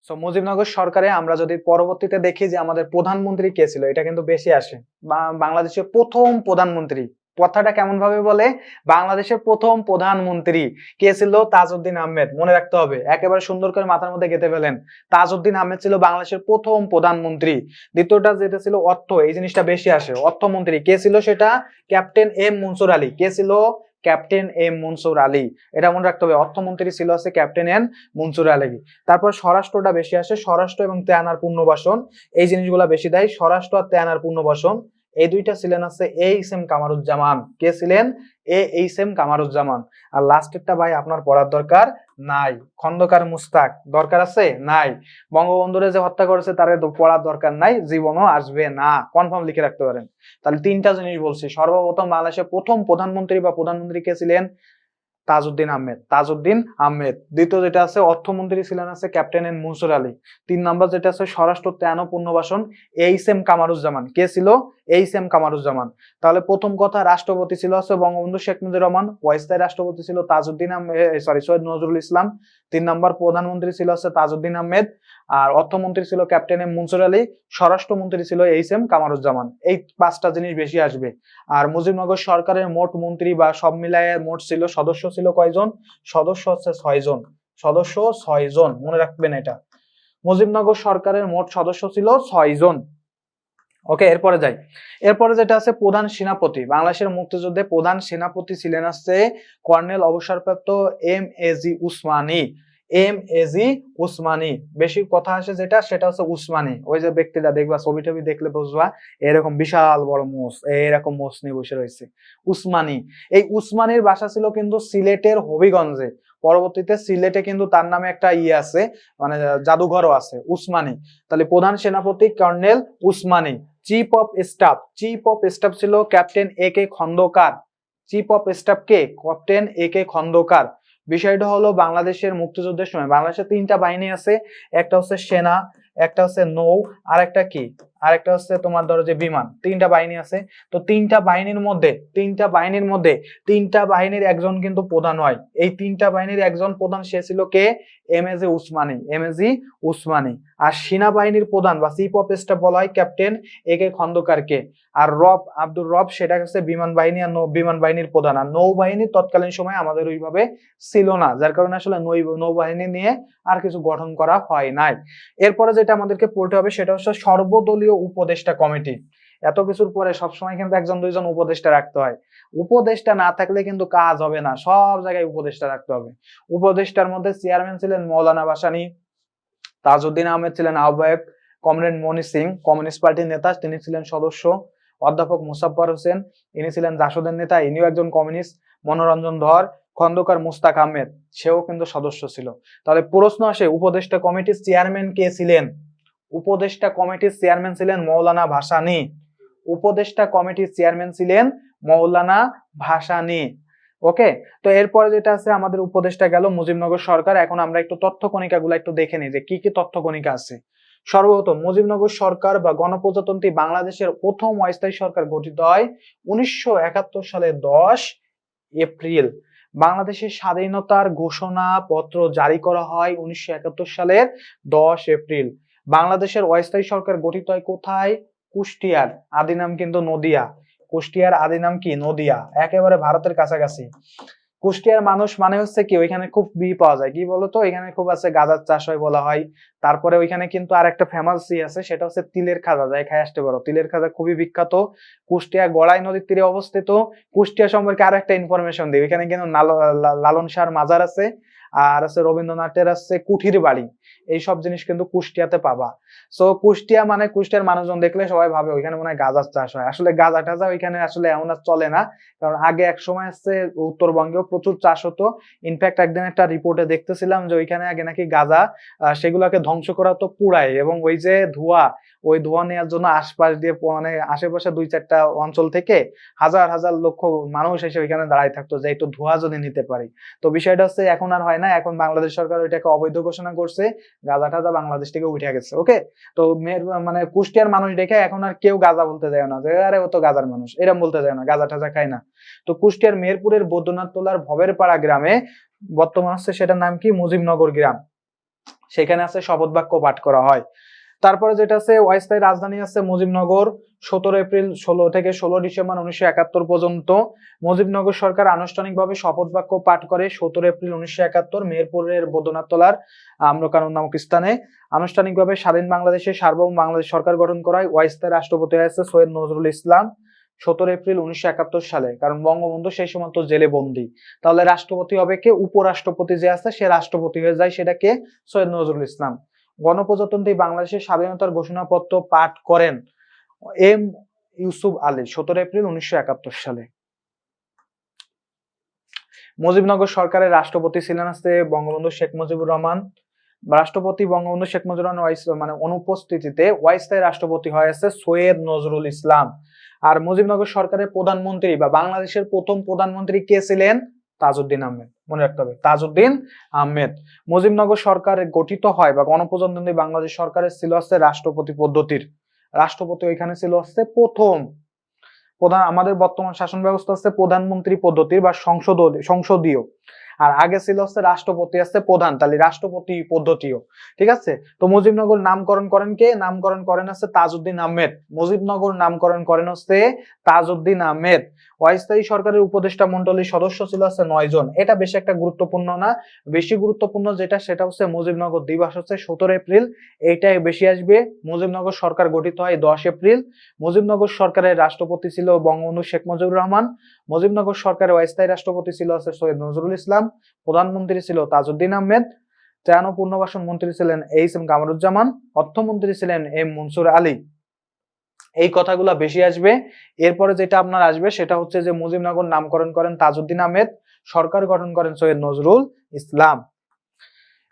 So Mujibnagar সরকারে আমরা যদি পরবর্তীতে দেখি যে আমাদের প্রধানমন্ত্রী কে ছিল, এটা কিন্তু বেশি আসে। বাংলাদেশের প্রথম প্রধানমন্ত্রী, কথাটা কেমন ভাবে বলে, বাংলাদেশের প্রথম প্রধানমন্ত্রী কে ছিল? তাজউদ্দিন আহমেদ। মনে রাখতে হবে, একেবারে সুন্দর করে মাথার মধ্যে গেঁথে ফেলেন। তাজউদ্দিন আহমেদ ছিল বাংলাদেশের প্রথম প্রধানমন্ত্রী। দ্বিতীয়টা যেটা ছিল অর্থ, এই জিনিসটা বেশি আসে। অর্থমন্ত্রী কে ছিল? সেটা ক্যাপ্টেন এম মনসুর আলী। কে ছিল? Captain M Mansur Ali. এটা মনে রাখতে হবে, অর্থমন্ত্রী ছিল হচ্ছে ক্যাপ্টেন এম মনসুর আলী। তারপর স্বরাষ্ট্রটা বেশি আসে, স্বরাষ্ট্র এবং তেয়ানার পুনর্বাসন, এই জিনিসগুলা বেশি দেয়। স্বরাষ্ট্র আর তেয়ানার পুনর্বাসন, এই দুইটা ছিলেন আছে এইচ এম কামারুজ্জামান। কে ছিলেন? H M Kamaruzzaman. আর লাস্টেরটা ভাই আপনার পড়ার দরকার নাই, খন্দকার মুস্তাক। দরকার আছে? নাই। বঙ্গবন্ধুরে যে হত্যা করেছে তার পড়ার দরকার নাই, জীবনও আসবে না, কনফার্ম লিখে রাখতে পারেন। তাহলে তিনটা জিনিস বলছি। সর্বপ্রথম বাংলাদেশের প্রথম প্রধানমন্ত্রী বা প্রধানমন্ত্রী কে ছিলেন? তাজউদ্দিন আহমেদ। তাজউদ্দিন আহমেদ। দ্বিতীয় যেটা আছে অর্থমন্ত্রী ছিলেন আছে ক্যাপ্টেন এন মনসুর আলী। 3 নম্বর যেটা আছে স্বরাষ্ট্র ত্যান পুনর্বাসন, এইচ এম কামারুজ্জামান। কে ছিল? H M Kamaruzzaman. তাহলে প্রথম কথা, রাষ্ট্রপতি ছিল আছে বঙ্গবন্ধু শেখ মুজিবুর রহমান, অস্থায়ী রাষ্ট্রপতি ছিল তাজউদ্দিন সৈয়দ নজরুল ইসলাম। 3 নম্বর প্রধানমন্ত্রী ছিল আছে তাজউদ্দিন আহমেদ, আর অর্থমন্ত্রী ছিল ক্যাপ্টেন এম মনসুর আলী, স্বরাষ্ট্রমন্ত্রী ছিল এইচ এম কামারুজ্জামান। এই 5টা জিনিস বেশি আসবে। আর মুজিবনগর সরকারের মোট মন্ত্রী বা সব মিলায় মোট ছিল সদস্য ছিল কয়জন? সদস্য হচ্ছে 6 জন। সদস্য 6 জন, মনে রাখবেন এটা। মুজিবনগর সরকারের মোট সদস্য ছিল 6 জন। ওকে, এরপরে যাই। এরপরে যেটা আছে প্রধান সেনাপতি, বাংলাদেশের মুক্তিযুদ্ধে প্রধান সেনাপতি ছিলেন আছে কর্নেল অবসরপ্রাপ্ত M A G Usmani. M A জি উসমানী। বেশি কথা আসে যেটা, সেটা হচ্ছে উসমানী। ওই যে ব্যক্তিটা দেখবা, ছবি টবি দেখলে বুঝবা, এরকম বিশাল বড় মোষ, এরকম মোষ নিয়ে বসে রয়েছে, উসমানী। এই উসমানীর বাসা ছিল কিন্তু সিলেটের হবিগঞ্জে। পরবর্তীতে সিলেটে কিন্তু তার নামে একটা আছে, মানে জাদুঘরও আছে, উসমানী। তাহলে প্রধান সেনাপতি colonel Osmani. Chief of staff, chief of staff ছিল captain A K Khandakar. Chief of staff কে? Captain A K Khandakar. বিষয়টা হলো বাংলাদেশের মুক্তিযুদ্ধের সময় বাংলাদেশের 3টা বাহিনী আছে, একটা হচ্ছে সেনা, একটা হচ্ছে নৌ, আর একটা কি, আর একটা হচ্ছে তোমার ধরো যে বিমান। 3টা বাহিনী আছে। তো 3টা বাহিনীর মধ্যে 3টা বাহিনীর একজন কিন্তু প্রধান হয়। এই 3টা বাহিনীর একজন প্রধান, সে ছিল কে? M A G Usmani. M A জি উসমানী। আর সেনাবাহিনীর প্রধান বা চিফ অফ স্টাফ বলা হয় ক্যাপ্টেন এ কে খন্দকারকে। আর আব্দুর রব, সেটা হচ্ছে বিমান বাহিনী আর বিমান বাহিনীর প্রধান। আর নৌবাহিনী তৎকালীন সময় আমাদের ওইভাবে ছিল না, যার কারণে আসলে নৌবাহিনী নিয়ে আর কিছু গঠন করা হয় নাই। এরপরে যেটা আমাদেরকে পড়তে হবে সেটা হচ্ছে সর্বদলীয় উপদেষ্টা কমিটি। এত কিছুর পরে সবসময় কিন্তু একজন দুইজন উপদেষ্টা রাখতে হয়। উপদেষ্টা না থাকলে কিন্তু কাজ হবে না, সব জায়গায় উপদেষ্টা রাখতে হবে। উপদেষ্টার মধ্যে চেয়ারম্যান ছিলেন মৌলানা ভাসানী, তাজউদ্দিন আহমেদ ছিলেন আহ্বায়ক, কমরেড মনি সিং কমিউনিস্ট পার্টির নেতা, তিনি ছিলেন সদস্য। অধ্যাপক মুসাফফর হোসেন, ইনি ছিলেন জাসদের নেতা, ইনিও একজন কমিউনিস্ট। মনোরঞ্জন ধর, খন্দকার মুস্তাক আহমেদ, সেও কিন্তু সদস্য ছিল। তাহলে প্রশ্ন আসে, উপদেষ্টা কমিটির চেয়ারম্যান কে ছিলেন? উপদেষ্টা কমিটির চেয়ারম্যান ছিলেন মৌলানা ভাসানী। উপদেষ্টা কমিটির চেয়ারম্যান ছিলেন মৌলানা ভাসানী। ওকে, তো এরপরে যেটা আছে আমাদের উপদেষ্টা গেল মুজিবনগর সরকার। এখন আমরা একটু তথ্য কণিকা গুলো একটু দেখে নিই যে কি কি তথ্য কণিকা আছে। সর্বপ্রথম মুজিবনগর সরকার বা গণপ্রজাতন্ত্রী বাংলাদেশের প্রথম অস্থায়ী সরকার গঠিত হয় 1971 সালের 10 এপ্রিল। বাংলাদেশের স্বাধীনতার ঘোষণা পত্র জারি করা হয় 1971 সালের 10 এপ্রিল। বাংলাদেশের অস্থায়ী সরকার গঠিত হয় কোথায়? কুষ্টিয়ার। আদি নাম কিন্তু নদিয়া। কুষ্টিয়ার আদি নাম কি? নদিয়া, একেবারে ভারতের কাছাকাছি। কুষ্টিয়ার মানুষ মানে হচ্ছে কি, ওইখানে খুব পাওয়া যায়, কি বলতো, এখানে খুব আছে গাঁজার চাষ হয় বলা হয়। তারপরে ওইখানে কিন্তু আর একটা ফেমাস আছে, সেটা হচ্ছে তিলের খাজা, যাই খাই আসতে পারো। তিলের খাজা খুবই বিখ্যাত, কুষ্টিয়া গড়াই নদীর তীরে অবস্থিত। কুষ্টিয়া সম্পর্কে আর একটা ইনফরমেশন দিই, ওইখানে কিন্তু লালন শাহর মাজার আছে, আর আছে রবীন্দ্রনাথের আছে কুঠির বাড়ি। এই সব জিনিস কিন্তু কুষ্টিয়াতে পাবা। সো কুষ্টিয়া মানে, কুষ্টিয়ার মানুষজন দেখলে সবাই ভাবে ওইখানে মনে হয় গাঁজার চাষ হয়। আসলে গাঁজা টাজা ওইখানে আসলে এমন আর চলে না, কারণ আগে এক সময় আছে উত্তরবঙ্গেও প্রচুর চাষ হতো। ইনফ্যাক্ট একদিন একটা রিপোর্টে দেখতেছিলাম যে ওইখানে আগে নাকি গাঁজা সেগুলোকে ধ্বংস করা হতো পুড়ায়, এবং ওই যে ধোঁয়া, ওই ধোঁয়া নেওয়ার জন্য আশপাশ দিয়ে মানে আশেপাশে 2-4টা অঞ্চল থেকে হাজার হাজার লক্ষ মানুষ এসে ওইখানে দাঁড়ায় থাকতো যে একটু ধোঁয়া যদি নিতে পারি। তো বিষয়টা হচ্ছে এখন আর হয় না, এখন বাংলাদেশ সরকার ওইটাকে অবৈধ ঘোষণা করছে, গাঁজা টাজা বাংলাদেশ থেকে উঠে গেছে। ওকে, তো মানে কুষ্টিয়ার মানুষ দেখে এখন আর কেউ গাঁজা বলতে যায় না যে আরে ও তো গাঁজার মানুষ, এরকম বলতে যায় না, গাঁজা টাজা খায় না। তো কুষ্টিয়ার মেহেরপুরের বৈদ্যনাথ তোলার ভবের পাড়া গ্রামে বর্তমান হচ্ছে সেটার নাম কি? মুজিবনগর গ্রাম। সেখানে আছে শপথ বাক্য পাঠ করা হয়। তারপরে যেটা আছে অস্থায়ী রাজধানী আছে মুজিবনগর, 17 এপ্রিল 16 থেকে 16 ডিসেম্বর 1971 পর্যন্ত মুজিবনগর সরকার আনুষ্ঠানিকভাবে শপথ বাক্য পাঠ করে 17 এপ্রিল 1971 মেহেরপুরের বৈদ্যনাথতলার আম্রকানন নামক স্থানে। আনুষ্ঠানিকভাবে স্বাধীন বাংলাদেশের সার্বভৌম বাংলাদেশ সরকার গঠন করায় অস্থায়ী রাষ্ট্রপতি হয়েছে সৈয়দ নজরুল ইসলাম 17 এপ্রিল 1971 সালে, কারণ বঙ্গবন্ধু সেই সময় তো জেলে বন্দী। তাহলে রাষ্ট্রপতি হবে কে? উপরাষ্ট্রপতি যে আছে সে রাষ্ট্রপতি হয়ে যায়, সেটা কে? সৈয়দ নজরুল ইসলাম। গণপ্রজাতন্ত্রী বাংলাদেশের স্বাধীনতার ঘোষণাপত্র পাঠ করেন এম ইউসুফ আলী 17 এপ্রিল 1971 সালে। মুজিবনগর সরকারের রাষ্ট্রপতি ছিলেন আছে বঙ্গবন্ধু শেখ মুজিবুর রহমান। রাষ্ট্রপতি বঙ্গবন্ধু শেখ মুজিবুর রহমান মানে অনুপস্থিতিতে অস্থায়ী রাষ্ট্রপতি হয়েছে সৈয়দ নজরুল ইসলাম। আর মুজিবনগর সরকারের প্রধানমন্ত্রী বা বাংলাদেশের প্রথম প্রধানমন্ত্রী কে ছিলেন? তাজউদ্দিন আহমেদ। মনে রাখতে হবে, তাজউদ্দিন আহমেদ। মুজিবনগর সরকার গঠিত হয় বা গণপ্রজাতন্ত্রী বাংলাদেশ সরকারের ছিল হচ্ছে রাষ্ট্রপতি পদ্ধতির। রাষ্ট্রপতি ওইখানে ছিল হচ্ছে প্রথম প্রধান। আমাদের বর্তমান শাসন ব্যবস্থা হচ্ছে প্রধানমন্ত্রী পদ্ধতির বা সংসদীয়, আর আগে ছিল হচ্ছে রাষ্ট্রপতি আছে প্রধান, তাহলে রাষ্ট্রপতি পদ্ধতিও। ঠিক আছে। তো মুজিবনগর নামকরণ করেন কে? নামকরণ করেন হচ্ছে তাজউদ্দিন আহমেদ। মুজিবনগর নামকরণ করেন হচ্ছে তাজউদ্দিন আহমেদ। অস্থায়ী সরকারের উপদেষ্টা মন্ডলীর সদস্য ছিল হচ্ছে 9 জন। এটা বেশি একটা গুরুত্বপূর্ণ না, বেশি গুরুত্বপূর্ণ যেটা সেটা হচ্ছে মুজিবনগর দিবস হচ্ছে 17 এপ্রিল, এইটাই বেশি আসবে। মুজিবনগর সরকার গঠিত হয় 10 এপ্রিল। মুজিবনগর সরকারের রাষ্ট্রপতি ছিল বঙ্গবন্ধু শেখ মুজিবুর রহমান। মুজিবনগর সরকারের অস্থায়ী রাষ্ট্রপতি ছিল হচ্ছে সৈয়দ নজরুল ইসলাম। প্রধানমন্ত্রী ছিল তাজউদ্দিন আহমেদ। ত্রাণ ও পুনর্বাসন মন্ত্রী ছিলেন এইচ এম কামরুজ্জামান। অর্থমন্ত্রী ছিলেন এম মনসুর আলী। এই কথাগুলো বেশি আসবে। এরপরে যেটা আপনার আসবে সেটা হচ্ছে যে মুজিবনগর নামকরণ করেন তাজউদ্দিন আহমেদ, সরকার গঠন করেন সৈয়দ নজরুল ইসলাম।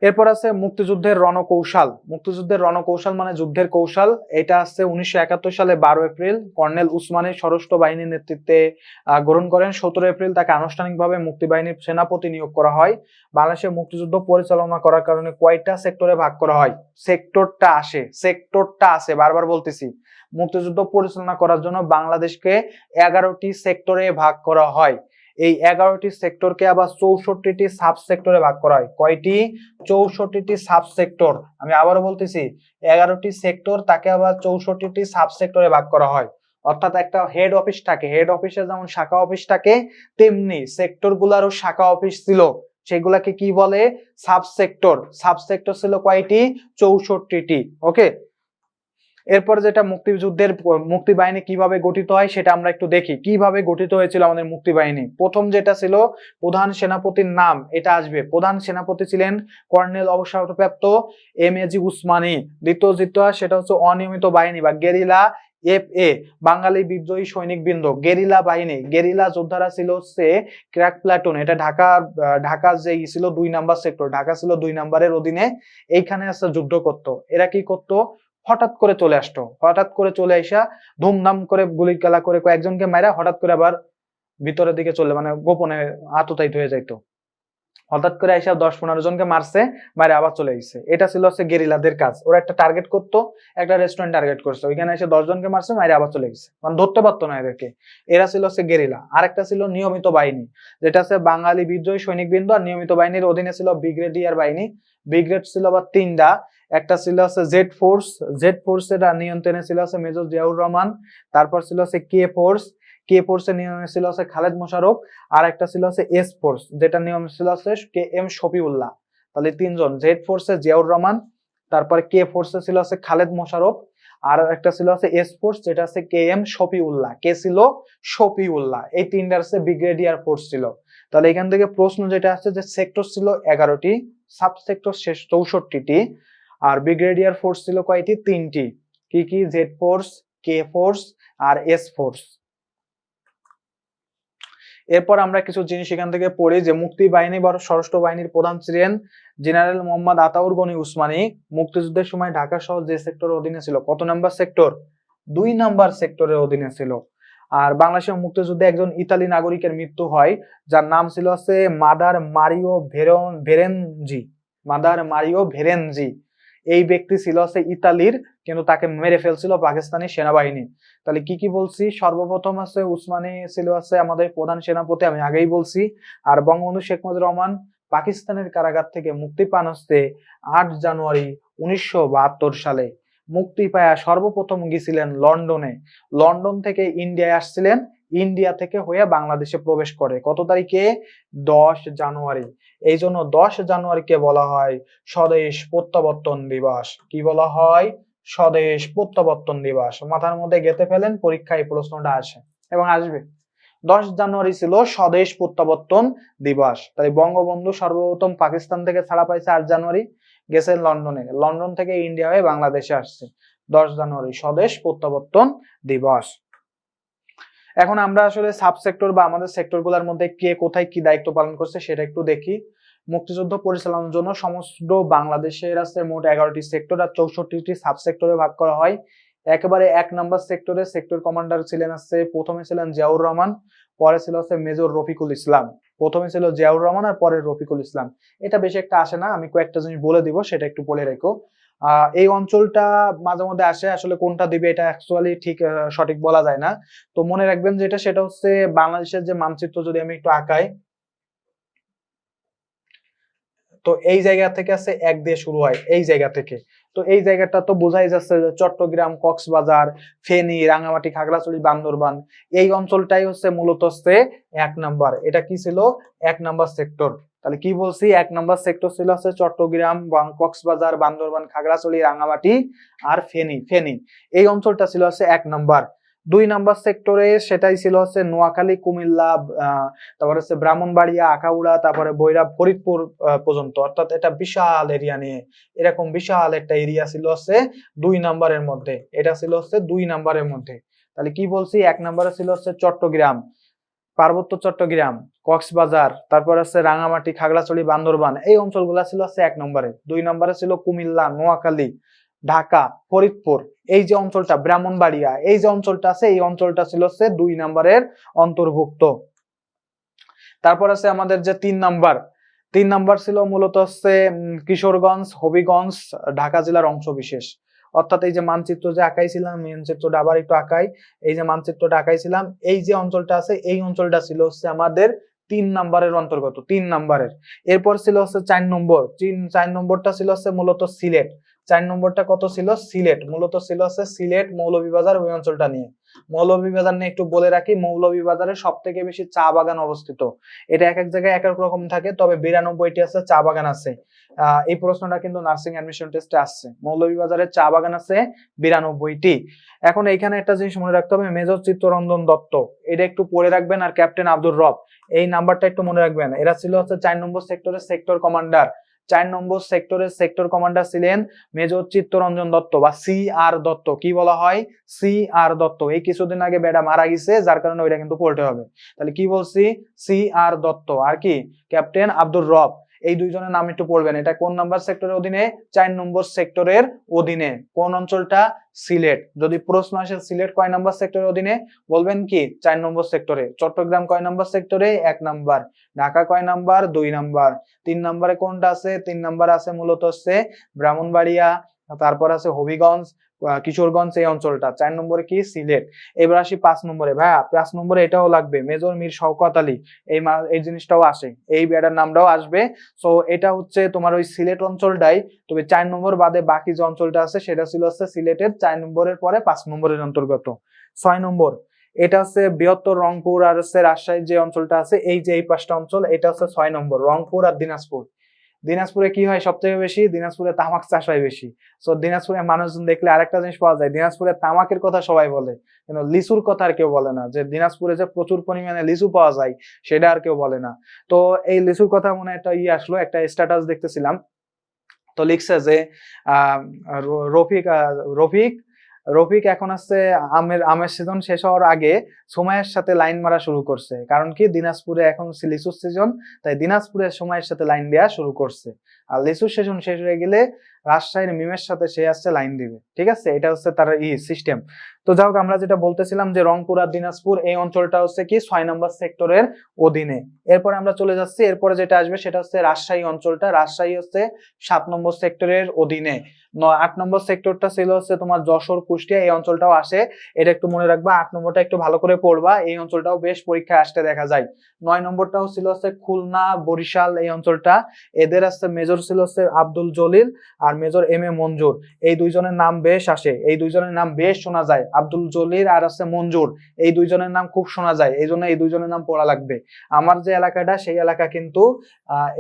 এরপর আছে মুক্তিযুদ্ধের রণকৌশল। মুক্তিযুদ্ধের রণকৌশল মানে যুদ্ধের কৌশল। এটা আছে 1971 সালে 12 এপ্রিল কর্নেল উসমানী সশস্ত্র বাহিনীর নেতৃত্বে গ্রহণ করেন। 17 এপ্রিল তাকে আনুষ্ঠানিকভাবে মুক্তিবাহিনীর সেনাপতি নিয়োগ করা হয়। বাংলাদেশের মুক্তিযুদ্ধ পরিচালনা করার কারণে কয়টা সেক্টরে ভাগ করা হয়? সেক্টরটা আসে, বারবার বলতেছি। মুক্তিযুদ্ধ পরিচালনা করার জন্য বাংলাদেশকে 11টি সেক্টরে ভাগ করা হয়। এই 11টি সেক্টরকে আবার 64টি সাব সেক্টরে ভাগ করা হয়। কয়টি? 64টি সাব সেক্টর। আমি আবারও বলতেছি, 11টি সেক্টর, তাকে আবার 64টি সাব সেক্টরে ভাগ করা হয়। অর্থাৎ একটা হেড অফিস থাকে, হেড অফিসে যেমন শাখা অফিস থাকে তেমনি সেক্টর গুলারও শাখা অফিস ছিল, সেগুলাকে কি বলে? Sub sector. সাব সেক্টর ছিল কয়টি? 64টি। ওকে। এরপর যেটা মুক্তিযুদ্ধের মুক্তি বাহিনী কিভাবে গঠিত হয় সেটা আমরা একটু দেখি। কিভাবে গঠিত হয়েছিল আমাদের মুক্তি বাহিনী? প্রথম যেটা ছিল প্রধান সেনাপতির নাম, এটা আসবে। প্রধান সেনাপতি ছিলেন কর্নেল অবসরপ্রাপ্ত এম এ জি উসমানী। দ্বিতীয় যেটা সেটা হচ্ছে অনিয়মিত বাহিনী বা গেরিলা FA, বাঙালি বিদ্রোহী সৈনিক বৃন্দ। গেরিলা বাহিনী, গেরিলা যোদ্ধারা ছিল হচ্ছে ক্র্যাক প্লাটুন। এটা ঢাকা যে ছিল 2 নাম্বার সেক্টর, ঢাকা ছিল 2 নাম্বারের অধীনে। এইখানে আছে যুদ্ধ করতো। এরা কি করতো? হঠাৎ করে চলে আসতো, হঠাৎ করে চলে আসা ধুমধাম করে গুলি খেলা করে কয়েকজনকে মারা হঠাৎ করে আবার ভিতরের দিকে চলে, মানে গোপনে আততায়িত হয়ে যাইতো। হঠাৎ করে এসে 10-15 জনকে মারছে, মারে আবার চলে গেছে। এটা ছিল হচ্ছে গেরিলাদের কাজ। ওরা একটা টার্গেট করতো, একটা রেস্টুরেন্ট টার্গেট করছে, ওইখানে এসে 10 জনকে মারছে, মারে আবার চলে গেছে, মানে ধরতে পারতো না এদেরকে। এরা ছিল হচ্ছে গেরিলা। আরেকটা ছিল নিয়মিত বাহিনী, যেটা হচ্ছে বাঙালি বিদ্রোহী সৈনিক বৃন্দ। আর নিয়মিত বাহিনীর অধীনে ছিল ব্রিগেডিয়ার বাহিনী। ব্রিগেড ছিল আবার 3টা। একটা ছিল হচ্ছে জেড ফোর্স, জেড ফোর্সের নিয়ন্ত্রণে ছিল হচ্ছে মেজর জিয়াউর রহমান। তারপর ছিল হচ্ছে কে ফোর্স, কে ফোর্সের নিয়ন্ত্রণে ছিল হচ্ছে খালেদ মোশাররফ। আর একটা ছিল হচ্ছে এস ফোর্স, যেটা নিয়ম ছিল হচ্ছে কে এম শফিউল্লাহ। তাহলে 3 জন। জেড ফোর্সে জিয়াউর রহমান, তারপরে কে ফোর্সে ছিল হচ্ছে খালেদ মোশাররফ, আর একটা ছিল হচ্ছে এস ফোর্স, যেটা হচ্ছে কে এম শফিউল্লাহ। কে ছিল? শফিউল্লাহ। এই 3টার হচ্ছে ব্রিগেডিয়ার ফোর্স ছিল। তাহলে এখান থেকে প্রশ্ন যেটা আসছে যে সেক্টর ছিল 11টি, সাব সেক্টর 64টি, আর ব্রিগেডিয়ার ফোর্স ছিল কয়টি? 3টি। কি কি? জেড ফোর্স, কে ফোর্স আর এস ফোর্স। এরপর আমরা কিছু জিনিস এখান থেকে পড়ি যে মুক্তি বাহিনী বা সশস্ত্র বাহিনীর প্রধান ছিলেন জেনারেল মোহাম্মদ আতাউর গনি উসমানী। মুক্তিযুদ্ধের সময় ঢাকা শহর যে সেক্টরের অধীনে ছিল, কত নাম্বার সেক্টর? 2 নাম্বার সেক্টরের অধীনে ছিল। আর বাংলাদেশের মুক্তিযুদ্ধে একজন ইতালি নাগরিকের মৃত্যু হয়, যার নাম ছিল হচ্ছে mother Mario Verenzi. Mother Mario Verenzi. এই ব্যক্তি ছিল হচ্ছে ইতালির, কিন্তু তাকে মেরে ফেলছিল পাকিস্তানি সেনাবাহিনী। তাহলে কি কি বলছি? সর্বপ্রথম আছে উসমানী ছিল হচ্ছে আমাদের প্রধান সেনাপতি, আমি আগেই বলছি। আর বঙ্গবন্ধু শেখ মুজিবুর রহমান পাকিস্তানের কারাগার থেকে মুক্তি পান হচ্ছে 8 জানুয়ারি 1972 সালে। মুক্তি পায়া সর্বপ্রথম গেছিলেন লন্ডনে, লন্ডন থেকে ইন্ডিয়ায় আসছিলেন, ইন্ডিয়া থেকে হয়ে বাংলাদেশে প্রবেশ করে কত তারিখে? 10 জানুয়ারি। এই জন্য 10 জানুয়ারিকে বলা হয় স্বদেশ প্রত্যাবর্তন দিবস। কি বলা হয়? স্বদেশ প্রত্যাবর্তন দিবস। মাথার মধ্যে গেঁথে ফেলেন, পরীক্ষায় এই প্রশ্নটা আসে এবং আসবে। 10 জানুয়ারি ছিল স্বদেশ প্রত্যাবর্তন দিবস। তাই বঙ্গবন্ধু সর্বপ্রথম পাকিস্তান থেকে ছাড়া পাইছে 8 জানুয়ারি, গেছেন লন্ডনে, লন্ডন থেকে ইন্ডিয়া হয়ে বাংলাদেশে আসছে 10 জানুয়ারি, স্বদেশ প্রত্যাবর্তন দিবস। এখন আমরা আসলে সাব সেক্টর বা আমাদের সেক্টর গুলার মধ্যে কে কোথায় কি দায়িত্ব পালন করছে সেটা একটু দেখি। মুক্তিযুদ্ধ পরিচালনার জন্য সমস্ত বাংলাদেশের আছে মোট 11টি সেক্টর আর 64টি সাব সেক্টরে ভাগ করা হয়। একেবারে 1 নম্বর সেক্টরে সেক্টর কমান্ডার ছিলেন আছে, প্রথমে ছিলেন জিয়াউর রহমান, পরে ছিল আছে মেজর রফিকুল ইসলাম। প্রথমে ছিল জিয়াউর রহমান আর পরে রফিকুল ইসলাম। এটা বেশি একটা আসে না, আমি কয়েকটা জিনিস বলে দিব, সেটা একটু বলে রেখো। এই অঞ্চলটা মাঝে মধ্যে আসে, আসলে কোনটা দিবে এটা অ্যাকচুয়ালি ঠিক সঠিক বলা যায় না। তো মনে রাখবেন যেটা, সেটা হচ্ছে বাংলাদেশের যে মানচিত্র যদি আমি একটু আঁকাই, তো এই জায়গা থেকে আছে 1 দিয়ে শুরু হয়, এই জায়গা থেকে। তো এই জায়গাটা তো বোঝাই যাচ্ছে যে চট্টগ্রাম, কক্সবাজার, ফেনী, রাঙামাটি, খাগড়াছড়ি, বান্দরবান, এই অঞ্চলটাই হচ্ছে মূলত হচ্ছে 1 নাম্বার। এটা কি ছিল? 1 নাম্বার সেক্টর। তাহলে কি বলছি? 1 নাম্বার সেক্টর ছিল হচ্ছে চট্টগ্রাম, কক্সবাজার, বান্দরবান, খাগড়াছড়ি, রাঙামাটি আর ফেনী। এই অঞ্চলটা ছিল হচ্ছে 1 নাম্বার। 2 নাম্বার সেক্টরে সেটাই ছিল হচ্ছে নোয়াখালী, কুমিল্লা, তারপরে হচ্ছে ব্রাহ্মণবাড়িয়া, আখাউড়া, তারপরে ভৈরব, ফরিদপুর পর্যন্ত, অর্থাৎ এটা বিশাল এরিয়া নিয়ে, এরকম বিশাল একটা এরিয়া ছিল হচ্ছে 2 নাম্বারের মধ্যে। এটা ছিল হচ্ছে 2 নাম্বারের মধ্যে। তাহলে কি বলছি? 1 নাম্বারে ছিল হচ্ছে চট্টগ্রাম, পার্বত্য চট্টগ্রাম, কক্সবাজার, তারপর আছে রাঙামাটি, খাগড়াছড়ি, বান্দরবান, এই অঞ্চলগুলা ছিল হচ্ছে 1 নম্বরে। 2 নম্বরে ছিল কুমিল্লা, নোয়াখালী, ঢাকা, ফরিদপুর, এই যে অঞ্চলটা, ব্রাহ্মণবাড়িয়া, এই যে অঞ্চলটা আছে, এই অঞ্চলটা ছিল হচ্ছে 2 নম্বরের অন্তর্ভুক্ত। তারপর আছে আমাদের যে 3 নাম্বার ছিল মূলত হচ্ছে কিশোরগঞ্জ, হবিগঞ্জ, ঢাকা জেলার অংশ বিশেষ। অর্থাৎ এই যে মানচিত্র যে আঁকাইছিলাম, মানচিত্রটা আবার একটু আঁকাই, এই যে মানচিত্রটা আঁকাইছিলাম, এই যে অঞ্চলটা আছে, এই অঞ্চলটা ছিল হচ্ছে আমাদের 3 নাম্বারের অন্তর্গত, 3 নাম্বারের। এরপর ছিল হচ্ছে 4 নম্বর, 4 নম্বরটা ছিল হচ্ছে মূলত সিলেট। 4 নম্বরটা কত ছিল? সিলেট, মূলত ছিল হচ্ছে সিলেট, মৌলভীবাজার, ওই অঞ্চলটা নিয়ে। মৌলভীবাজার নিয়ে একটু বলে রাখি, মৌলভীবাজারে সব থেকে বেশি চা বাগান অবস্থিত। এটা এক এক জায়গায় এক এক রকম থাকে, তবে 92টি আছে চা বাগান আছে। এই প্রশ্নটা কিন্তু নার্সিং অ্যাডমিশন টেস্টে আসছে। মৌলভীবাজারে চা বাগান আছে 92টি। এখন এইখানে একটা জিনিস মনে রাখতে হবে, মেজর চিত্তরঞ্জন দত্ত, এটা একটু পড়ে রাখবেন, আর ক্যাপ্টেন আব্দুর রব, এই নাম্বারটা একটু মনে রাখবেন। এরা ছিল হচ্ছে 4 নম্বর সেক্টরের সেক্টর কমান্ডার। 4 নম্বর সেক্টরের সেক্টর কমান্ডার ছিলেন মেজর চিত্তরঞ্জন দত্ত বা CR দত্ত। কি বলা হয়? CR দত্ত। এই কিছুদিন আগে বেটা মারা গেছে, যার কারণে ওইটা কিন্তু পড়তে হবে। তাহলে কি বলছি? CR দত্ত। আর কি? ক্যাপ্টেন আব্দুর রব। এই দুইজনের নাম একটু পড়বেন। এটা কোন নাম্বার সেক্টরের অধীনে? 4 নম্বর সেক্টরের অধীনে। কোন অঞ্চলটা? সিলেট। যদি প্রশ্ন আসে সিলেট কয় নাম্বার সেক্টরের অধীনে, বলবেন কি 4 নম্বর সেক্টরে। চট্টগ্রাম কয় নাম্বার সেক্টরে? 1 নাম্বার। ঢাকা কয় নাম্বার? 2 নাম্বার। 3 নাম্বারে কোনটা আছে? 3 নাম্বার আছে মূলত হচ্ছে ব্রাহ্মণবাড়িয়া, তারপর আছে হবিগঞ্জ, কিশোরগঞ্জ, এই অঞ্চলটা। 4 নম্বরে কি? সিলেট। এবার আসি 5 নম্বরে। ভাইয়া 5 নম্বরে এটাও লাগবে, মেজর মীর শওকত আলী, এই জিনিসটাও আসে, এই ব্যাটার নামটাও আসবে। সো এটা হচ্ছে তোমার ওই সিলেট অঞ্চলটাই, তবে 4 নম্বর বাদে বাকি যে অঞ্চলটা আছে সেটা ছিল হচ্ছে সিলেটের 4 নম্বরের পরে 5 নম্বরের অন্তর্গত। 6 নম্বর, এটা হচ্ছে বৃহত্তর রংপুর আর হচ্ছে রাজশাহীর যে অঞ্চলটা আছে, এই যে এই 5টা অঞ্চল, এটা হচ্ছে 6 নম্বর, রংপুর আর দিনাজপুর। দিনাজপুরে কি হয় সব থেকে বেশি? দিনাজপুরে তামাক চাষ হয় বেশি। সো দিনাজপুরে মানুষজন দেখলে আরেকটা জিনিস পাওয়া যায়, দিনাজপুরে তামাকের কথা সবাই বলে, কিন্তু লিচুর কথা আর কেউ বলে না। যে দিনাজপুরে যে প্রচুর পরিমাণে লিচু পাওয়া যায় সেটা আর কেউ বলে না। তো এই লিচুর কথা মনে একটা আসলো, একটা স্ট্যাটাস দেখতেছিলাম, তো লিখছে যে রফিক রফিক রফিক এখন আছে আমের সিজন শেষ হওয়ার আগে সময়ের সাথে লাইন মারা শুরু করছে। কারণ কি? দিনাজপুরে এখন লিচুর সিজন, তাই দিনাজপুরের সময়ের সাথে লাইন দেওয়া শুরু করছে। আর লিচুর সিজন শেষ হয়ে গেলে রাজশাহীর মিমের সাথে সে আসছে লাইন দিবে। ঠিক আছে, এটা হচ্ছে তার সিস্টেম। তো যাই হোক, আমরা যেটা বলতেছিলাম যে রংপুর আর দিনাজপুর এই অঞ্চলটা হচ্ছে কি 6 নম্বর সেক্টরের অধীনে। এরপরে আমরা চলে যাচ্ছি, এরপরে যেটা আসবে সেটা হচ্ছে রাজশাহী অঞ্চলটা। রাজশাহী হচ্ছে 7 নম্বর সেক্টরের অধীনে। 8 নম্বর সেক্টরটা ছিল হচ্ছে তোমার যশোর কুষ্টিয়া, এই অঞ্চলটাও আসে, এটা একটু মনে রাখবা। 8 নম্বরটা একটু ভালো করে পড়বা, এই অঞ্চলটাও বেশ পরীক্ষায় আসতে দেখা যায়। 9 নম্বরটাও ছিল হচ্ছে খুলনা বরিশাল, এই অঞ্চলটা, এদের আছে মেজর ছিল হচ্ছে আব্দুল জলিল আর মেজর এম এ মঞ্জুর, এই দুইজনের নাম বেশ আসে, এই দুইজনের নাম বেশ শোনা যায়, আব্দুল জলিল আর আছে মঞ্জুর, এই দুইজনের নাম খুব শোনা যায়, এই জন্য এই দুইজনের নাম পড়া লাগবে। আমার যে এলাকাটা সেই এলাকা কিন্তু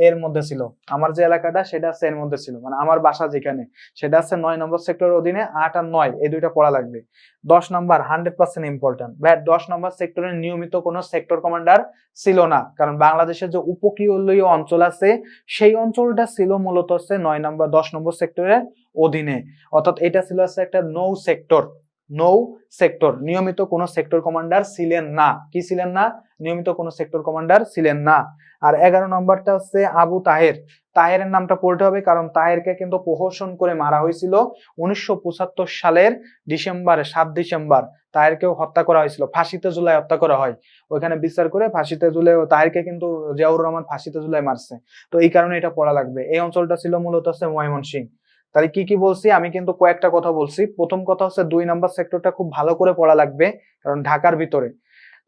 এর মধ্যে ছিল, আমার যে এলাকাটা সেটা আছে এর মধ্যে ছিল, মানে আমার বাসা যেখানে সেটা আছে 9 নম্বর সেক্টরের অধীনে। 8 আর 9 এই দুইটা পড়া লাগবে। 10 নম্বর 100% ইম্পর্টেন্ট ভাই, 10 নম্বর সেক্টরে নিয়মিত কোনো সেক্টর কমান্ডার ছিল না, কারণ বাংলাদেশের যে উপকূলীয় অঞ্চল আছে সেই অঞ্চলটা ছিল মূলত হচ্ছে 9 নম্বর 10 নম্বর সেক্টরের অধীনে, অর্থাৎ এটা ছিল হচ্ছে একটা নৌ সেক্টর। নৌ সেক্টর, নিয়মিত কোনো সেক্টর কমান্ডার ছিলেন না। কি ছিলেন না? নিয়মিত কোনো সেক্টর কমান্ডার ছিলেন না। আর 11 নম্বরটা হচ্ছে আবু তাহের। তাহেরের নামটা পড়তে হবে, কারণ তাহেরকে কিন্তু প্রহসন করে মারা হয়েছিল 1975 সালের ডিসেম্বরে, 7 ডিসেম্বর তাহেরকেও হত্যা করা হয়েছিল, ফাঁসিতে ঝুলায় হত্যা করা হয়, ওইখানে বিচার করে ফাঁসিতে ঝুলে তাহেরকে কিন্তু জিয়াউর রহমান ফাঁসিতে ঝুলায় মারছে, তো এই কারণে এটা পড়া লাগবে। এই অঞ্চলটা ছিল মূলত হচ্ছে ময়মনসিংহ। তাহলে কি কি বলছি? আমি কিন্তু কয়েকটা কথা বলছি। প্রথম কথা হচ্ছে 2 নাম্বার সেক্টরটা খুব ভালো করে পড়া লাগবে, কারণ ঢাকার ভিতরে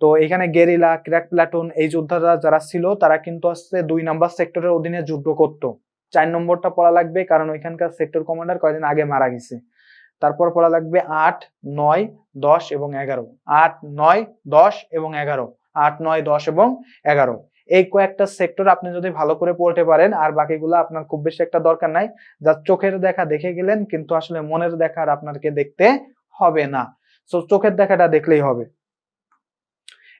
তো এখানে গেরিলা, ক্র্যাক প্লাটুন এই যোদ্ধারা যারা ছিল তারা কিন্তু হচ্ছে 2 নাম্বার সেক্টরের অধীনে যুদ্ধ করত। 4 নম্বরটা পড়া লাগবে, কারণ ওইখানকার সেক্টর কমান্ডার কয়েকদিন আগে মারা গেছে। তারপর পড়া লাগবে 8, 9, 10 এবং 11। 8, 9, 10 এবং 11। 8, 9, 10 এবং 11, এই কয়েকটা সেক্টর আপনি যদি ভালো করে পড়তে পারেন, আর বাকিগুলো আপনার খুব বেশি একটা দরকার নাই, যা চোখের দেখা দেখে গেলেন, কিন্তু আসলে মনের দেখা আর আপনাকে দেখতে হবে না, সো চোখের দেখাটা দেখলেই হবে।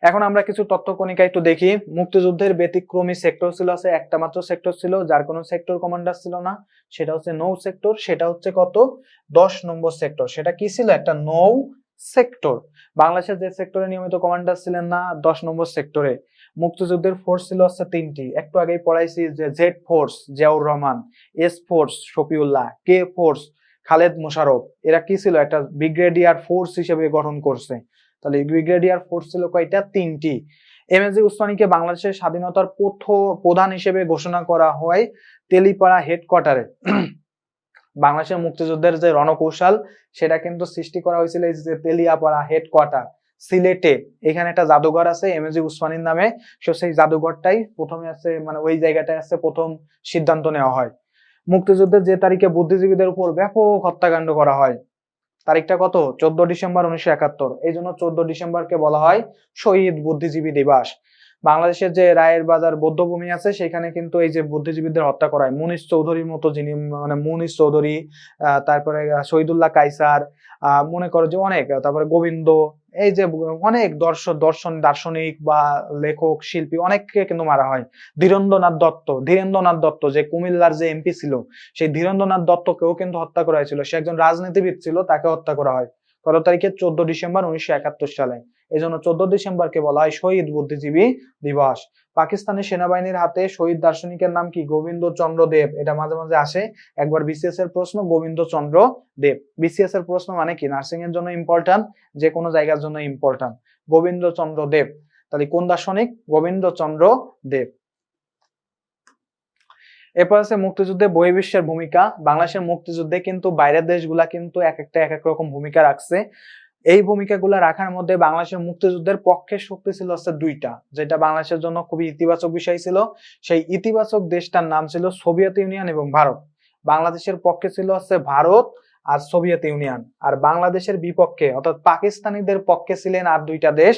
এখন আমরা কিছু তথ্য কণিকা একটু দেখি। মুক্তিযুদ্ধের ব্যতিক্রমী সেক্টর ছিল আছে একটা মাত্র সেক্টর ছিল যার কোনো সেক্টর কমান্ডার ছিল না, সেটা হচ্ছে নৌ সেক্টর। সেটা হচ্ছে কত? 10 নম্বর সেক্টর। সেটা কি ছিল? একটা নৌ সেক্টর। বাংলাদেশের যে সেক্টরে নিয়মিত কমান্ডার ছিলেন না 10 নম্বর সেক্টরে। মুক্তিযুদ্ধের ফোর্স ছিল হচ্ছে 3টি, একটু আগেই পড়াইছি যে Z force Ziaur Rahman, S force Shafiullah, K force Khaled Mosharraf. এরা কি ছিল? একটা ব্রিগেডিয়ার ফোর্স হিসেবে গঠন করছে। তাহলে ব্রিগেডিয়ার ফোর্স ছিল কয়টা? 3টি। এম এ জি উসমানীকে বাংলাদেশের স্বাধীনতার প্রধান হিসেবে ঘোষণা করা হয় তেলিপাড়া হেডকোয়ার্টারে। বাংলাদেশের মুক্তিযুদ্ধের যে রণকৌশল সেটা কিন্তু সৃষ্টি করা হয়েছিল এই যে তেলিয়াপাড়া হেডকোয়ার্টার সিলেটে। এখানে একটা জাদুঘর আছে এম এ জি উসমানীর নামে, সেই জাদুঘরটাই প্রথমে আছে, মানে ওই জায়গাটায় আছে প্রথম সিদ্ধান্ত নেওয়া হয়। মুক্তিযুদ্ধের যে তারিখে বুদ্ধিজীবীদের উপর ব্যাপক হত্যাকাণ্ড করা হয়, তারিখটা কত? 14 ডিসেম্বর 1971। এই জন্য 14 ডিসেম্বরকে বলা হয় শহীদ বুদ্ধিজীবী দিবস। বাংলাদেশের যে রায়ের বাজার বৌদ্ধভূমি আছে সেখানে কিন্তু এই যে বুদ্ধিজীবীদের হত্যা করা হয়, মুনিশ চৌধুরীর মতো, যিনি মানে মুনিশ চৌধুরী, তারপরে শহীদুল্লাহ কায়সার, মনে করো যে অনেক, তারপরে গোবিন্দ, এই যে অনেক দার্শনিক বা লেখক শিল্পী অনেককে কিন্তু মারা হয়। ধীরেন্দ্রনাথ দত্ত যে কুমিল্লার যে এমপি ছিল, সেই ধীরেন্দ্রনাথ দত্তকেও কিন্তু হত্যা করা হয়েছিল। সে একজন রাজনীতিবিদ ছিল, তাকে হত্যা করা হয় কত তারিখে? 14 ডিসেম্বর 1971 সালে। এই জন্য 14 ডিসেম্বরকে বলা হয় শহীদ বুদ্ধিজীবী দিবস। পাকিস্তানি সেনাবাহিনীর হাতে শহীদ দার্শনিকের নাম কি? গোবিন্দ চন্দ্র দেব। এটা মাঝে মাঝে আসে, একবার বিসিএস এর প্রশ্ন, গোবিন্দ চন্দ্র দেব। বিসিএস এর প্রশ্ন মানে কি? নার্সিং এর জন্য ইম্পর্টেন্ট, যে কোনো জায়গার জন্য ইম্পর্টেন্ট। গোবিন্দ চন্দ্র দেব, তাহলে কোন দার্শনিক? গোবিন্দ চন্দ্র দেব। এরপর আছে মুক্তিযুদ্ধে বহির্বিশ্বের ভূমিকা। বাংলাদেশের মুক্তিযুদ্ধে কিন্তু বাইরের দেশগুলা কিন্তু এক এক রকম ভূমিকা রাখছে। এই ভূমিকাগুলো রাখার মধ্যে বাংলাদেশের মুক্তিযুদ্ধের পক্ষে শক্তি ছিল হচ্ছে 2টা, যেটা বাংলাদেশের জন্য খুবই ইতিবাচক বিষয় ছিল। সেই ইতিবাচক দেশটার নাম ছিল সোভিয়েত ইউনিয়ন এবং ভারত। বাংলাদেশের পক্ষে ছিল হচ্ছে ভারত আর সোভিয়েত ইউনিয়ন, আর বাংলাদেশের বিপক্ষে অর্থাৎ পাকিস্তানিদের পক্ষে ছিলেন আর 2টা দেশ,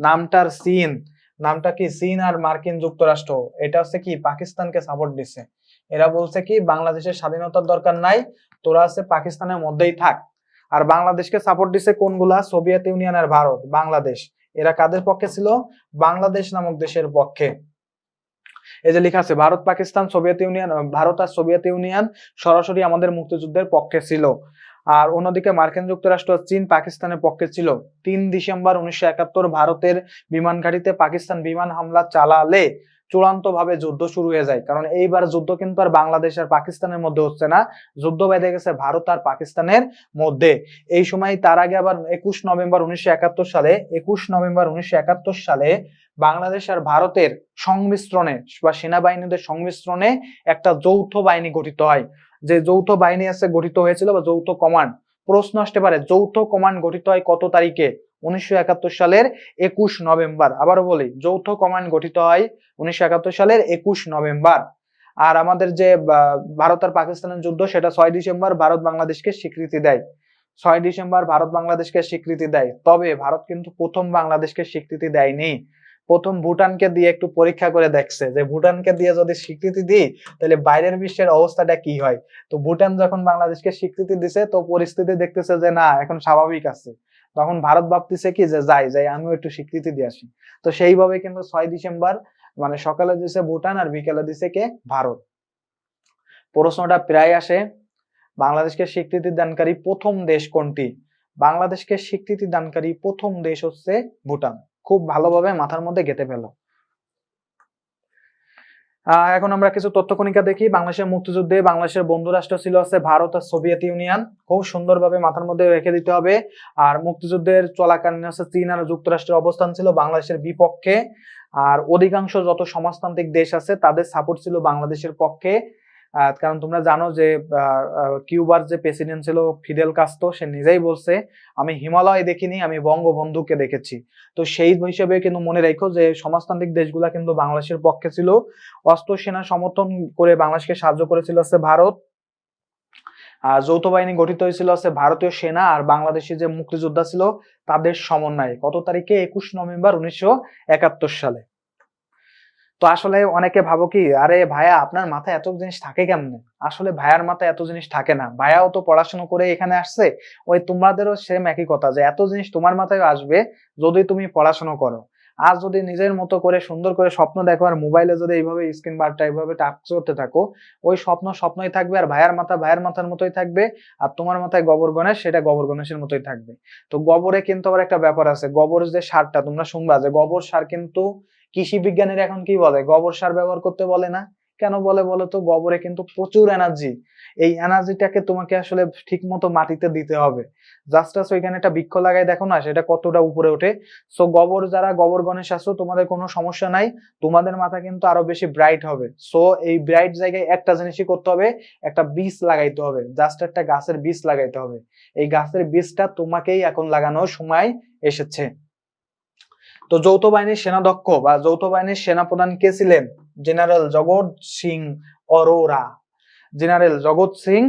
নামটার চীন। নামটা কি? চীন আর মার্কিন যুক্তরাষ্ট্র। এটা হচ্ছে কি? পাকিস্তানকে সাপোর্ট দিচ্ছে। এরা বলছে কি বাংলাদেশের স্বাধীনতার দরকার নাই, তোরা আছে পাকিস্তানের মধ্যেই থাক। আর বাংলাদেশকে সাপোর্ট দিছে কোনগুলা? সোভিয়েত ইউনিয়ন আর ভারত। বাংলাদেশ, এরা কাদের পক্ষে ছিল? বাংলাদেশ নামক দেশের পক্ষে। এই যে লেখা আছে ভারত পাকিস্তান সোভিয়েত ইউনিয়ন, ভারত আর সোভিয়েত ইউনিয়ন সরাসরি আমাদের মুক্তিযুদ্ধের পক্ষে ছিল। আর অন্যদিকে মার্কিন যুক্তরাষ্ট্র চীন পাকিস্তানের পক্ষে ছিল। 3 ডিসেম্বর 1971 ভারতের বিমান ঘাঁটিতে পাকিস্তান বিমান হামলা চালালে চূড়ান্ত ভাবে যুদ্ধ শুরু হয়ে যায়। কারণ এইবার যুদ্ধ কিন্তু আর বাংলাদেশ আর পাকিস্তানের মধ্যে হচ্ছে না, যুদ্ধ বেঁধে গেছে ভারত আর পাকিস্তানের মধ্যে। এই সময় তার আগে আবার 21 নভেম্বর 1971 সালে বাংলাদেশ আর ভারতের সংমিশ্রণে বা সেনাবাহিনীদের সংমিশ্রণে একটা যৌথ বাহিনী গঠিত হয়। যে যৌথ বাহিনী আছে গঠিত হয়েছিল বা যৌথ কমান্ড, প্রশ্ন আসতে পারে যৌথ কমান্ড গঠিত হয় কত তারিখে? 1971 সালের 21 নভেম্বর। আবারও বলি, যৌথ কমান্ড গঠিত হয় 1971 সালের 21 নভেম্বর। আর আমাদের যে ভারত আর পাকিস্তানের যুদ্ধ, সেটা 6 ডিসেম্বর ভারত বাংলাদেশকে স্বীকৃতি দেয়। 6 ডিসেম্বর ভারত বাংলাদেশকে স্বীকৃতি দেয়। তবে ভারত কিন্তু প্রথম বাংলাদেশকে স্বীকৃতি দেয়নি, প্রথম ভুটানকে দিয়ে একটু পরীক্ষা করে দেখছে যে ভুটানকে দিয়ে যদি স্বীকৃতি দিই তাহলে বাইরের বিশ্বের অবস্থাটা কি হয়। তো ভুটান যখন বাংলাদেশকে স্বীকৃতি দিছে, তো পরিস্থিতি দেখতেছে যে না, এখন স্বাভাবিক আছে। তখন ভারত ভাবতেছে কি যে যাই যাই আমিও একটু স্বীকৃতি দিয়ে আসি। তো সেইভাবে কিন্তু 6 ডিসেম্বর মানে সকালে দিছে ভুটান আর বিকেলে দিছে কে? ভারত। প্রশ্নটা প্রায় আসে, বাংলাদেশকে স্বীকৃতি দানকারী প্রথম দেশ কোনটি? বাংলাদেশকে স্বীকৃতি দানকারী প্রথম দেশ হচ্ছে ভুটান। খুব ভালোভাবে মাথার মধ্যে গেঁথে ফেলো। এখন আমরা কিছু তথ্য কণিকা দেখি। বাংলাদেশের মুক্তিযুদ্ধে বাংলাদেশের বন্ধু রাষ্ট্র ছিল হচ্ছে ভারত আর সোভিয়েত ইউনিয়ন। খুব সুন্দরভাবে মাথার মধ্যে রেখে দিতে হবে। আর মুক্তিযুদ্ধের চলাকালীন হচ্ছে চীন আর যুক্তরাষ্ট্রের অবস্থান ছিল বাংলাদেশের বিপক্ষে। আর অধিকাংশ যত সমাজতান্ত্রিক দেশ আছে তাদের সাপোর্ট ছিল বাংলাদেশের পক্ষে। কারণ তোমরা জানো যে কিউবার যে প্রেসিডেন্ট ছিল ফিদেল কাস্ত্রো, সে নিজেই বলছে আমি হিমালয় দেখিনি, আমি বঙ্গবন্ধুকে দেখেছি। তো সেই হিসেবে কিন্তু মনে রেখো যে সমাজতান্ত্রিক দেশগুলা কিন্তু বাংলাদেশের পক্ষে ছিল। অস্ত্র সেনা সমর্থন করে বাংলাদেশকে সাহায্য করেছিল হচ্ছে ভারত। যৌথ বাহিনী গঠিত হয়েছিল হচ্ছে ভারতীয় সেনা আর বাংলাদেশি যে মুক্তিযোদ্ধা ছিল তাদের সমন্বয়ে। কত তারিখে? 21 নভেম্বর 1971 সালে। তো আসলে অনেকে ভাবো কি, আরে ভাইয়া আপনার মাথায় এত জিনিস থাকে কেমনে? আসলে ভাইয়ার মাথায় এত জিনিস থাকে না। ভাইয়াও তো পড়াশোনা করে এখানে আসছে। ওই তোমাদেরও সেম একই কথা যে এত জিনিস তোমার মাথায় আসবে যদি তুমি পড়াশোনা করো। আর যদি নিজের মতো করে সুন্দর করে স্বপ্ন দেখো আর মোবাইলে যদি এইভাবে স্ক্রিন বারটা এইভাবে টাচ করতে থাকো, ওই স্বপ্ন স্বপ্নই থাকবে আর ভাইয়ার মাথা ভাইয়ার মাথার মতোই থাকবে। আর তোমার মাথায় গোবর গণেশ, সেটা গোবর গণেশের মতোই থাকবে। তো গোবরে কিন্তু আবার একটা ব্যাপার আছে, গোবর যে সারটা তোমরা শুনবা যে গোবর সার কিন্তু কৃষি বিজ্ঞানীরা এখন কি বলে, গোবর সার ব্যবহার করতে বলে না। কেন বলে বলো তো? গোবরে কিন্তু প্রচুর এনার্জি। এই এনার্জিটাকে তোমাকে আসলে ঠিক মতো মাটিতে দিতে হবে। জাস্ট ওইখানে একটা বৃক্ষ লাগাই দেখো না, সেটা কতটা উপরে ওঠে। সো গোবর, যারা গোবর গণেশ আছো তোমাদের কোনো সমস্যা নাই, তোমাদের মাথা কিন্তু আরো বেশি ব্রাইট হবে। সো এই ব্রাইট জায়গায় একটা জিনিসই করতে হবে, একটা বীজ লাগাইতে হবে। জাস্ট একটা গাছের বীজ লাগাইতে হবে। এই গাছের বীজটা তোমাকেই এখন লাগানোর সময় এসেছে। তো যৌথ বাহিনীর সেনাধ্যক্ষ বা যৌথ বাহিনীর সেনাপ্রধান কে ছিলেন? জেনারেল জগৎ সিং অরোরা। জেনারেল জগৎ সিং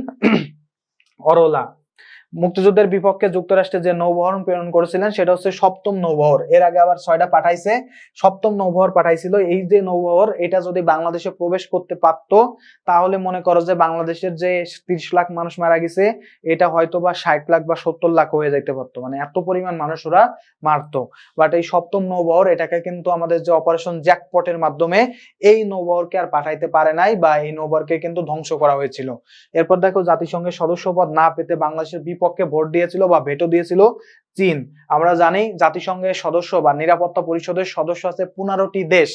অরোরা। মুক্তিযুদ্ধের বিপক্ষে যুক্তরাষ্ট্রে যে নৌবহর প্রেরণ করেছিলেন সেটা হচ্ছে সপ্তম নৌবহর। এর আগে আবার 6টা পাঠাইছে, সপ্তম নৌবহর পাঠাইছিল। এই যে নৌবহর, এটা যদি বাংলাদেশে প্রবেশ করতে পারত তাহলে মনে করো যে বাংলাদেশের যে 30 লাখ মানুষ মারা গেছে এটা হয়তো বা 60 লাখ বা 70 লাখ হয়ে যাইতে পারতো। মানে এত পরিমাণ মানুষ ওরা মারতো। বাট এই সপ্তম নৌবহর, এটাকে কিন্তু আমাদের যে অপারেশন জ্যাকপটের মাধ্যমে এই নৌবহরকে আর পাঠাইতে পারে নাই, বা এই নৌবহরকে কিন্তু ধ্বংস করা হয়েছিল। এরপর দেখো, জাতিসংঘের সদস্যপদ না পেতে বাংলাদেশের বিপক্ষে ভোট দিয়েছিল বা ভেটো দিয়েছিল চীন। আমরা জানি জাতিসংঘের সদস্য বা নিরাপত্তা পরিষদের সদস্য আছে 15টি দেশ।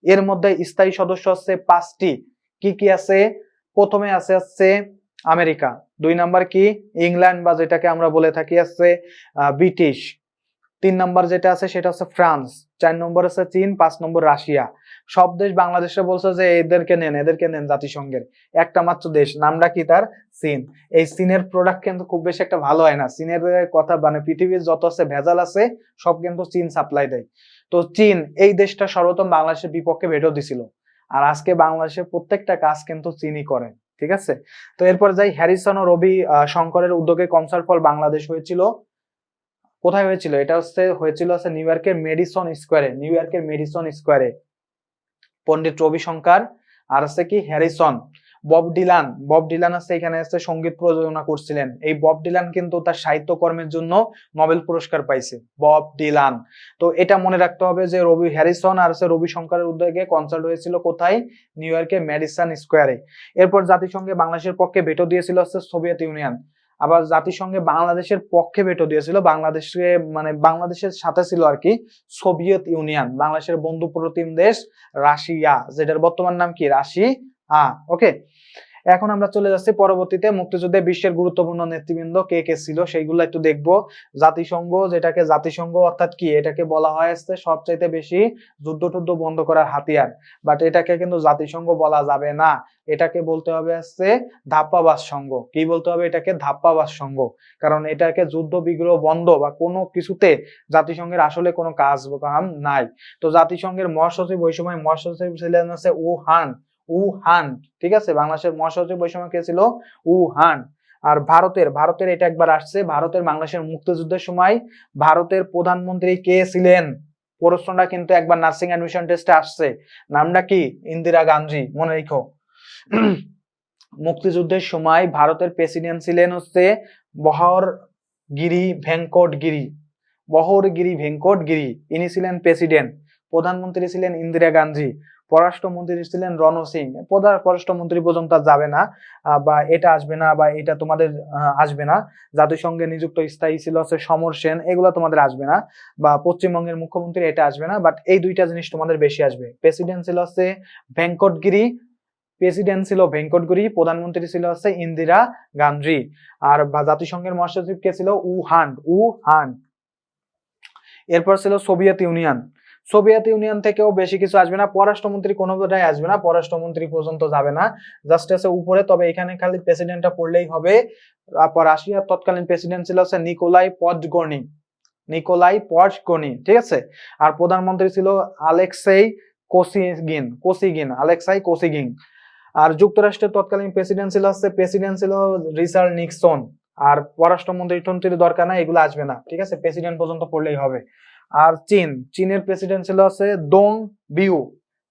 এর মধ্যে স্থায়ী সদস্য আছে 5টি। কি কি আছে? প্রথমে আছে আমেরিকা, 2 নাম্বার কি? ইংল্যান্ড বা যেটাকে আমরা বলে থাকি আছে ব্রিটিশ, 3 নাম্বার যেটা আছে সেটা হচ্ছে ফ্রান্স, 4 নম্বর আছে চীন, 5 নম্বর রাশিয়া। সব দেশ বাংলাদেশে বলছে যে এদেরকে নেন জাতিসংঘের। একটা মাত্র দেশ, নামটা কি তার? চীন। এই চীনের প্রোডাক্ট কিন্তু খুব বেশি একটা ভালো হয় না। চীনের কথা মানে পৃথিবীর যত আছে ভেজাল আছে সব কিন্তু চীন সাপ্লাই দেয়। তো চীন এই দেশটা সর্বপ্রথম বাংলাদেশের বিপক্ষে ভেটো দিছিল। আর আজকে বাংলাদেশের প্রত্যেকটা কাজ কিন্তু চীনই করে। ঠিক আছে। তো এরপর যাই, হ্যারিসন ও রবি শঙ্করের উদ্যোগে কনসার্ট ফর বাংলাদেশ হয়েছিল। কোথায় হয়েছিল? এটা হয়েছিল নিউ ইয়র্কের মেডিসন স্কোয়ারে। নিউ ইয়র্কের মেডিসন স্কোয়ারে। পণ্ডিত রবিশঙ্কর আর আছে কি হ্যারিসন। বব ডিলান আছে এখানে সঙ্গীত প্রযোজনা করছিলেন। এই বব ডিলান কিন্তু তার সাহিত্যকর্মের জন্য নোবেল পুরস্কার পাইছে, বব ডিলান। তো এটা মনে রাখতে হবে যে হ্যারিসন আর রবিশঙ্করের উদ্যোগে কনসার্ট হয়েছিল কোথায়? নিউ ইয়র্কের ম্যাডিসন স্কোয়ারে। এরপর জাতিসংঘে বাংলাদেশের পক্ষে ভেটো দিয়েছিল সোভিয়েত ইউনিয়ন। আবার জাতিসংঘে বাংলাদেশের পক্ষে ভেটো দিয়েছিল বাংলাদেশে, মানে বাংলাদেশের সাথে ছিল আর কি সোভিয়েত ইউনিয়ন। বাংলাদেশের বন্ধু প্রতিম দেশ রাশিয়া, যেটার বর্তমান নাম কি? রাশিয়া। ওকে। এখন আমরা চলে যাচ্ছি পরবর্তীতে মুক্তিযুদ্ধে বিশ্বের গুরুত্বপূর্ণ নেতৃবৃন্দ কে কে ছিল সেইগুলো একটু দেখবো। জাতিসংঘ, যেটাকে জাতিসংঘ অর্থাৎ কি, এটাকে বলা হয় সবচাইতে বেশি যুদ্ধ টুদ্ধ বন্ধ করার হাতিয়ার, বাট এটাকে কিন্তু জাতিসংঘ বলা যাবে না, এটাকে বলতে হবে ধাপ্পাবাজ সংঘ। কি বলতে হবে এটাকে? ধাপ্পাবাজ সংঘ। কারণ এটাকে যুদ্ধ বিগ্রহ বন্ধ বা কোনো কিছুতে জাতিসংঘের আসলে কোনো কাজ কাম নাই। তো জাতিসংঘের মহাসচিব ওই সময় মহাসচিব ছিলেন উহান, উহান, ঠিক আছে। বাংলাদেশের মহাসচিব ওই সময় কে ছিল? উহান। আর ভারতের এটা একবার আসছে, ভারতের বাংলাদেশের মুক্তিযুদ্ধের সময় ভারতের প্রধানমন্ত্রী কে ছিলেন? প্রশ্নটা কিন্তু একবার নার্সিং অ্যাডমিশন টেস্টে আসছে। নামটা কি? ইন্দিরা গান্ধী, মনে রেখো। মুক্তিযুদ্ধের সময় ভারতের প্রেসিডেন্ট ছিলেন বহরগিরি ভেঙ্কটগিরি, বহরগিরি ভেঙ্কটগিরি, ইনি ছিলেন প্রেসিডেন্ট। প্রধানমন্ত্রী ছিলেন ইন্দিরা গান্ধী, পররাষ্ট্রমন্ত্রী ছিলেন রণজিৎ সিং। পররাষ্ট্রমন্ত্রী পর্যন্ত যাবে না, বা এটা আসবে না, বা এটা তোমাদের আসবে না। জাতিসংঘে নিযুক্ত স্থায়ী ছিল সমর সেন, এগুলো তোমাদের আসবে না। বা পশ্চিমবঙ্গের মুখ্যমন্ত্রী, এটা আসবে না। বাট এই দুইটা জিনিস তোমাদের বেশি আসবে। প্রেসিডেন্ট ছিল ভেঙ্কটগিরি, প্রধানমন্ত্রী ছিল ইন্দিরা গান্ধী। আর জাতিসংঘের মহাসচিব কে ছিল? উহান। এরপর ছিল সোভিয়েত ইউনিয়ন। সোভিয়েত ইউনিয়ন থেকেও বেশি কিছু আসবে না। পররাষ্ট্রমন্ত্রী কোনোটাই আসবে না, পররাষ্ট্রমন্ত্রী পর্যন্ত যাবে না, জাস্ট উপরে। তবে এখানে খালি প্রেসিডেন্টটা পড়লেই হবে। রাশিয়ার তৎকালীন প্রেসিডেন্ট ছিল নিকোলাই পডগোনি, ঠিক আছে। আর প্রধানমন্ত্রী ছিল আলেক্সাই কোসিগিন। আর যুক্তরাষ্ট্রের তৎকালীন প্রেসিডেন্ট ছিল রিচার্ড নিক্সন। আর পররাষ্ট্রমন্ত্রীর দরকার নাই, এগুলো আসবে না, ঠিক আছে। প্রেসিডেন্ট পর্যন্ত পড়লেই হবে। আর চীনের প্রেসিডেন্ট ছিল দং বিউ।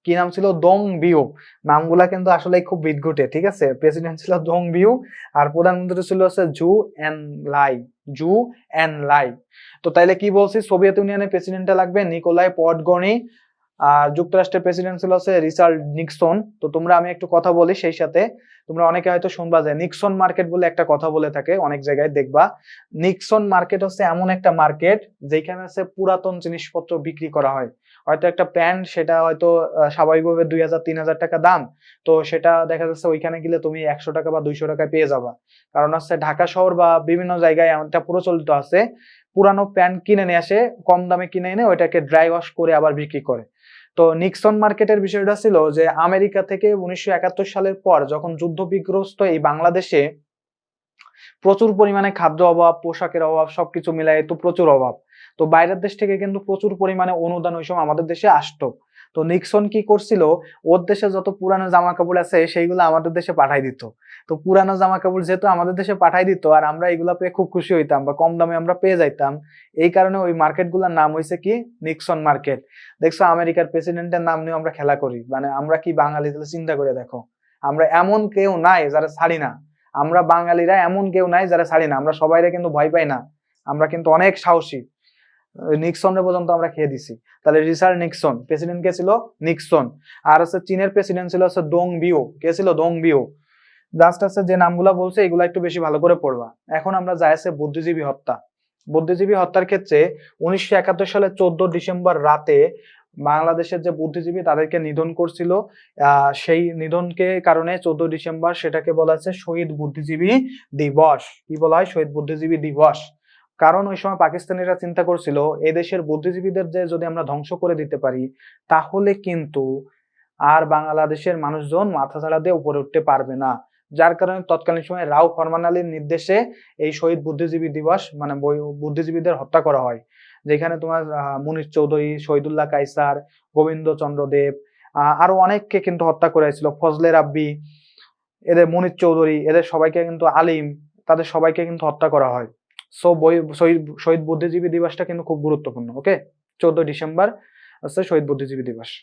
কি নাম ছিল? দং বিউ। নামগুলা কিন্তু আসলে খুব বিদঘুটে, ঠিক আছে। প্রেসিডেন্ট ছিল দং বিউ, আর প্রধানমন্ত্রী ছিল জু এন লাই। তো তাইলে কি বলছি? সোভিয়েত ইউনিয়নের প্রেসিডেন্টটা লাগবে নিকোলাই পডগোনি, আর যুক্তরাষ্ট্রের প্রেসিডেন্ট ছিল রিচার্ড নিক্সন। তো আমি একটু কথা বলি সেই সাথে, তোমরা অনেকে হয়তো শুনবা যে নিক্সন মার্কেট বলে একটা কথা বলে থাকে, অনেক জায়গায় দেখবা। নিক্সন মার্কেট এমন একটা মার্কেট যেখানে পুরাতন জিনিসপত্র বিক্রি করা হয়। হয়তো একটা প্যান্ট, সেটা হয়তো স্বাভাবিকভাবে 2000-3000 টাকা দাম, তো সেটা দেখা যাচ্ছে ওইখানে গেলে তুমি 100 টাকা বা 200 টাকায় পেয়ে যাবা। কারণ ঢাকা শহর বা বিভিন্ন জায়গায় এমনটা প্রচলিত আছে, পুরানো প্যান্ট কিনে নিয়ে আসে, কম দামে কিনে এনে ওইটাকে ড্রাই ওয়াশ করে আবার বিক্রি করে। তো নিক্সন মার্কেটের বিষয়টা ছিল যে আমেরিকা থেকে 1971 সালের পর যখন যুদ্ধ বিগ্রস্ত এই বাংলাদেশে প্রচুর পরিমাণে খাদ্য অভাব, পোশাকের অভাব, সবকিছু মিলাই তো প্রচুর অভাব। তো বাইরের দেশ থেকে কিন্তু প্রচুর পরিমাণে অনুদান ওই সময় আমাদের দেশে আসতো। তো নিক্সন কি করছিল? ওর দেশে যত পুরানো জামা কাপড় আছে সেইগুলো আমাদের দেশে পাঠাই দিত। তো পুরানো জামা কাপড় যেহেতু আমাদের দেশে পাঠাই দিত, আর আমরা এগুলা পেয়ে খুব খুশি হইতাম বা কম দামে আমরা পেয়ে যাইতাম, এই কারণে ওই মার্কেট গুলার নাম হয়েছে কি? Nixon market. দেখছো আমেরিকার প্রেসিডেন্টের নাম নিয়ে আমরা খেলা করি, মানে আমরা কি বাঙালি? চিন্তা করে দেখো, আমরা এমন কেউ নাই যারা ছাড়ি না। আমরা বাঙালিরা এমন কেউ নাই যারা ছাড়ি না, আমরা সবাইরে কিন্তু ভয় পাই না, আমরা কিন্তু অনেক সাহসী। নিক্সনের পর্যন্ত আমরা খেয়ে দিছি। তাহলে রিচার্ড নিক্সন প্রেসিডেন্ট কে ছিল? নিক্সন। আর চীনের প্রেসিডেন্ট ছিল দং বিও। কে ছিল? দং বিও। জাস্ট যে নামগুলা বলছে এগুলা একটু বেশি ভালো করে পড়বা। এখন আমরা যাই বুদ্ধিজীবী হত্যা। বুদ্ধিজীবী হত্যার ক্ষেত্রে 1971 সালে 14 ডিসেম্বর রাতে বাংলাদেশের যে বুদ্ধিজীবী তাদেরকে নিধন করছিল, সেই নিধনকে কারণে 14 ডিসেম্বর সেটাকে বলা হচ্ছে শহীদ বুদ্ধিজীবী দিবস। কি বলা হয়? শহীদ বুদ্ধিজীবী দিবস। কারণ ওই সময় পাকিস্তানিরা চিন্তা করছিল এই দেশের বুদ্ধিজীবীদের যে যদি আমরা ধ্বংস করে দিতে পারি, তাহলে কিন্তু আর বাংলাদেশের মানুষজন মাথা ছাড়া দিয়ে উপরে উঠতে পারবে না। যার কারণে তৎকালীন সময় রাও ফরমান আলীর নির্দেশে এই শহীদ বুদ্ধিজীবী দিবস মানে বুদ্ধিজীবীদের হত্যা করা হয়। যেখানে তোমার মুনির চৌধুরী, শহীদুল্লাহ কায়সার, গোবিন্দ চন্দ্র দেব, আরো অনেককে কিন্তু হত্যা করা হয়েছিল। ফজলে রাব্বি, এদের মুনির চৌধুরী, এদের সবাইকে কিন্তু আলিম, তাদের সবাইকে কিন্তু হত্যা করা হয়। সো শহীদ বুদ্ধিজীবী দিবসটা কিন্তু খুব গুরুত্বপূর্ণ। ওকে, 14 ডিসেম্বর হচ্ছে শহীদ বুদ্ধিজীবী দিবস।